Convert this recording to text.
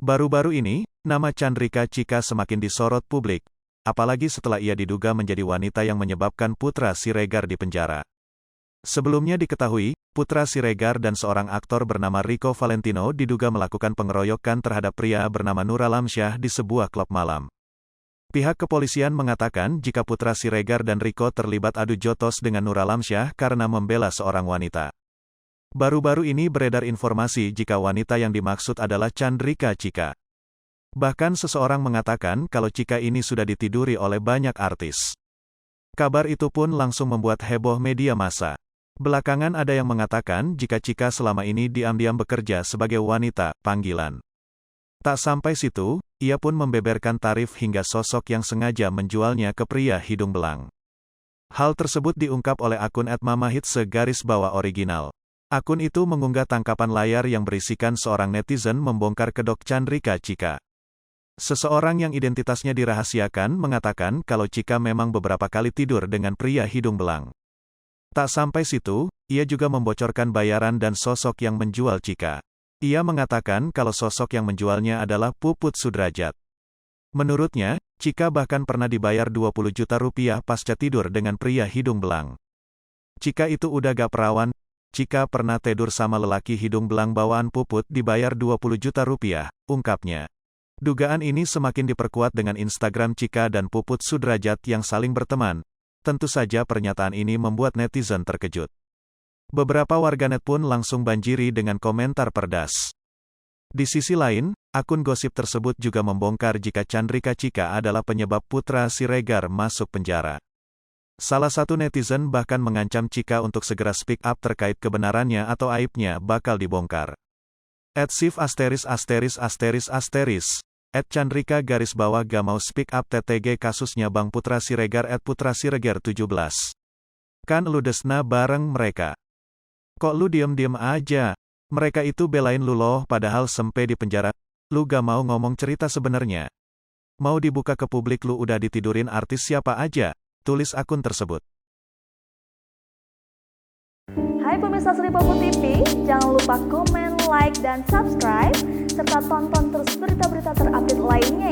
Baru-baru ini, nama Chandrika Chika semakin disorot publik, apalagi setelah ia diduga menjadi wanita yang menyebabkan Putra Siregar dipenjara. Sebelumnya diketahui, Putra Siregar dan seorang aktor bernama Rico Valentino diduga melakukan pengeroyokan terhadap pria bernama Nur Alamsyah di sebuah klub malam. Pihak kepolisian mengatakan jika Putra Siregar dan Rico terlibat adu jotos dengan Nur Alamsyah karena membela seorang wanita. Baru-baru ini beredar informasi jika wanita yang dimaksud adalah Chandrika Chika. Bahkan seseorang mengatakan kalau Chika ini sudah ditiduri oleh banyak artis. Kabar itu pun langsung membuat heboh media massa. Belakangan ada yang mengatakan jika Chika selama ini diam-diam bekerja sebagai wanita panggilan. Tak sampai situ, ia pun membeberkan tarif hingga sosok yang sengaja menjualnya ke pria hidung belang. Hal tersebut diungkap oleh akun @mamahits_original. Akun itu mengunggah tangkapan layar yang berisikan seorang netizen membongkar kedok Chandrika Chika. Seseorang yang identitasnya dirahasiakan mengatakan kalau Chika memang beberapa kali tidur dengan pria hidung belang. Tak sampai situ, ia juga membocorkan bayaran dan sosok yang menjual Chika. Ia mengatakan kalau sosok yang menjualnya adalah Puput Sudrajat. Menurutnya, Chika bahkan pernah dibayar 20 juta rupiah pasca tidur dengan pria hidung belang. Chika itu udah gak perawan. Chika pernah tidur sama lelaki hidung belang bawaan Puput dibayar 20 juta rupiah, ungkapnya. Dugaan ini semakin diperkuat dengan Instagram Chika dan Puput Sudrajat yang saling berteman. Tentu saja pernyataan ini membuat netizen terkejut. Beberapa warganet pun langsung banjiri dengan komentar pedas. Di sisi lain, akun gosip tersebut juga membongkar jika Chandrika Chika adalah penyebab Putra Siregar masuk penjara. Salah satu netizen bahkan mengancam Chika untuk segera speak up terkait kebenarannya atau aibnya bakal dibongkar. @sif ******, @Chandrika _gak mau speak up TTG kasusnya Bang Putra Siregar @Putra Siregar 17. Kan lu desna bareng mereka. Kok lu diem-diem aja? Mereka itu belain lu loh padahal sempe di penjara. Lu gak mau ngomong cerita sebenarnya. Mau dibuka ke publik lu udah ditidurin artis siapa aja, tulis akun tersebut. Hai pemirsa Sri Popo TV, jangan lupa komen, like, dan subscribe, serta tonton terus berita-berita terupdate lainnya